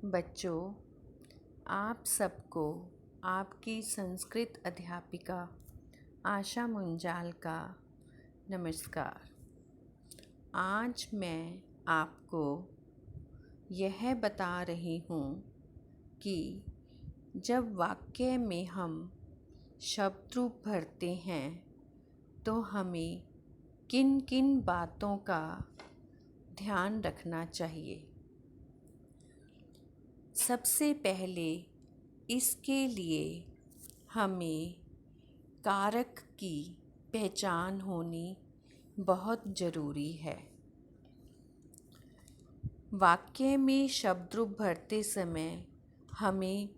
बच्चों, आप सबको आपकी संस्कृत अध्यापिका आशा मुंजाल का नमस्कार। आज मैं आपको यह बता रही हूँ कि जब वाक्य में हम शब्द रूप भरते हैं तो हमें किन किन बातों का ध्यान रखना चाहिए। सबसे पहले इसके लिए हमें कारक की पहचान होनी बहुत ज़रूरी है। वाक्य में शब्द रूप भरते समय हमें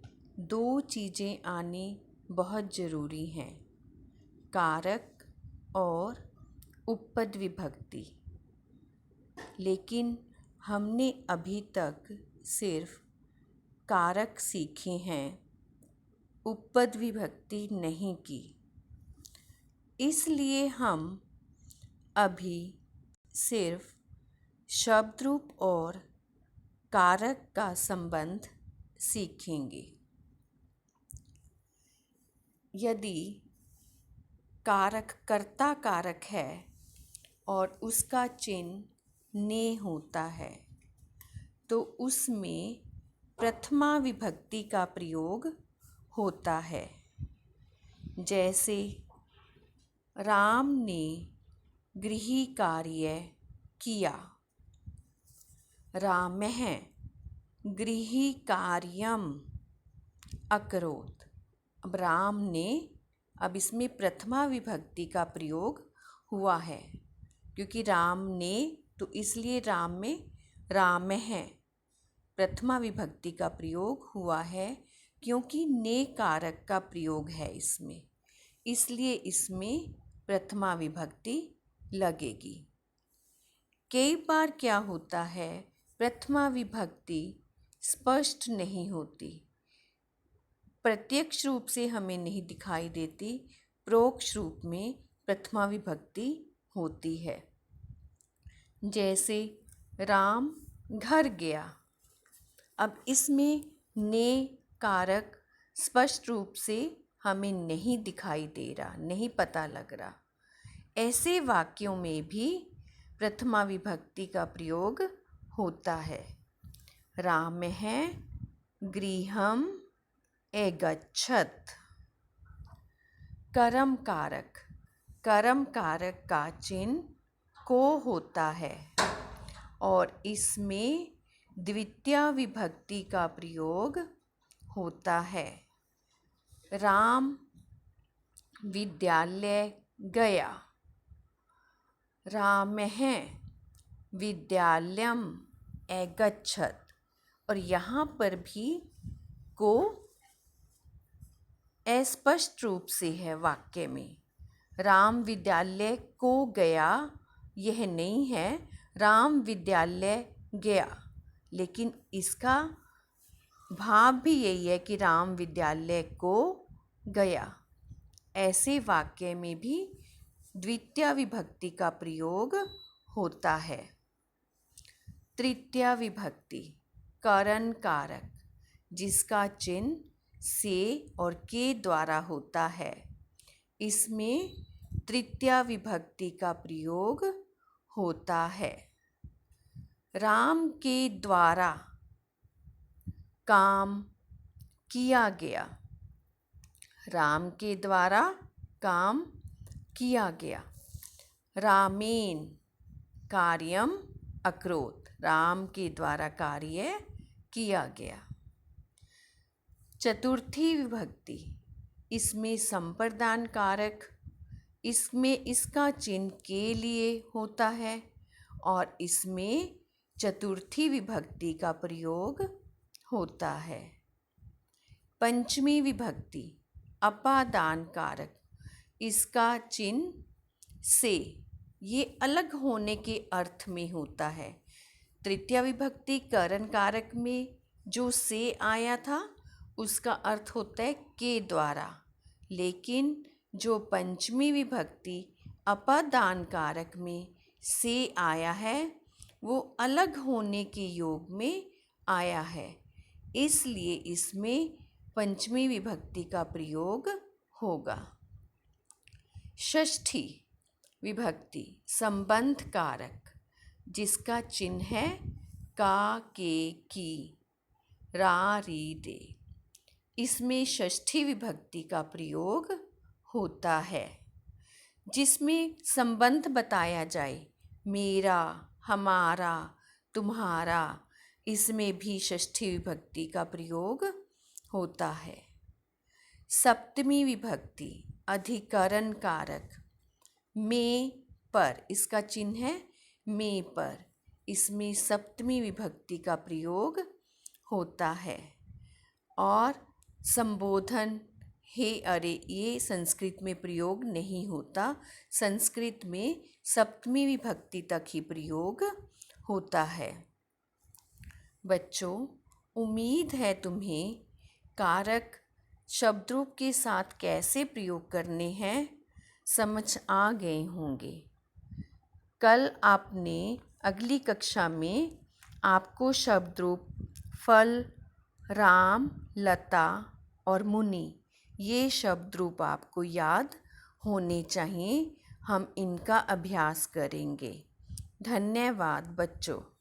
दो चीज़ें आनी बहुत ज़रूरी हैं, कारक और उपपद विभक्ति। लेकिन हमने अभी तक सिर्फ कारक सीखे हैं, उपपद विभक्ति नहीं की। इसलिए हम अभी सिर्फ शब्द रूप और कारक का संबंध सीखेंगे। यदि कारक कर्ता कारक है और उसका चिन्ह ने होता है तो उसमें प्रथमा विभक्ति का प्रयोग होता है। जैसे राम ने गृह कार्य किया, रामः गृह कार्यम अकरोत्। अब राम ने, अब इसमें प्रथमा विभक्ति का प्रयोग हुआ है क्योंकि राम ने, तो इसलिए राम में रामः प्रथमा विभक्ति का प्रयोग हुआ है क्योंकि ने कारक का प्रयोग है इसमें, इसलिए इसमें प्रथमा विभक्ति लगेगी। कई बार क्या होता है, प्रथमा विभक्ति स्पष्ट नहीं होती, प्रत्यक्ष रूप से हमें नहीं दिखाई देती, परोक्ष रूप में प्रथमा विभक्ति होती है। जैसे राम घर गया, अब इसमें ने कारक स्पष्ट रूप से हमें नहीं दिखाई दे रहा, नहीं पता लग रहा। ऐसे वाक्यों में भी प्रथमा विभक्ति का प्रयोग होता है। रामः गृहम् अगच्छत्। कर्म कारक, कर्म कारक का चिन्ह को होता है और इसमें द्वितीय विभक्ति का प्रयोग होता है। राम विद्यालय गया, रामः विद्यालयम् अगच्छत्। और यहाँ पर भी को अस्पष्ट रूप से है वाक्य में। राम विद्यालय को गया यह नहीं है, राम विद्यालय गया, लेकिन इसका भाव भी यही है कि राम विद्यालय को गया। ऐसे वाक्य में भी द्वितीय विभक्ति का प्रयोग होता है। तृतीय विभक्ति करण कारक, जिसका चिन्ह से और के द्वारा होता है, इसमें तृतीय विभक्ति का प्रयोग होता है। राम के द्वारा काम किया गया, राम के द्वारा काम किया गया। रामेण कार्यम अकरोत्, राम के द्वारा कार्य किया गया। चतुर्थी विभक्ति, इसमें संप्रदान कारक, इसमें इसका चिन्ह के लिए होता है और इसमें चतुर्थी विभक्ति का प्रयोग होता है। पंचमी विभक्ति अपादान कारक, इसका चिन्ह से, ये अलग होने के अर्थ में होता है। तृतीय विभक्ति करण कारक में जो से आया था उसका अर्थ होता है के द्वारा, लेकिन जो पंचमी विभक्ति अपादान कारक में से आया है वो अलग होने के योग में आया है। इसलिए इसमें पंचमी विभक्ति का प्रयोग होगा। षष्ठी विभक्ति संबंध कारक, जिसका चिन्ह है का, के, की, रा, री, रे। इसमें षष्ठी विभक्ति का प्रयोग होता है, जिसमें संबंध बताया जाए, मेरा, हमारा, तुम्हारा। इसमें भी षष्ठी विभक्ति का प्रयोग होता है। सप्तमी विभक्ति अधिकरण कारक, में, पर। इसका चिन्ह है में, पर। इसमें सप्तमी विभक्ति का प्रयोग होता है। और संबोधन, हे, अरे, ये संस्कृत में प्रयोग नहीं होता। संस्कृत में सप्तमी विभक्ति तक ही प्रयोग होता है। बच्चों, उम्मीद है तुम्हें कारक शब्दरूप के साथ कैसे प्रयोग करने हैं समझ आ गए होंगे। कल आपने अगली कक्षा में आपको शब्दरूप फल, राम, लता और मुनि, ये शब्दरूप आपको याद होने चाहिए। हम इनका अभ्यास करेंगे। धन्यवाद बच्चों।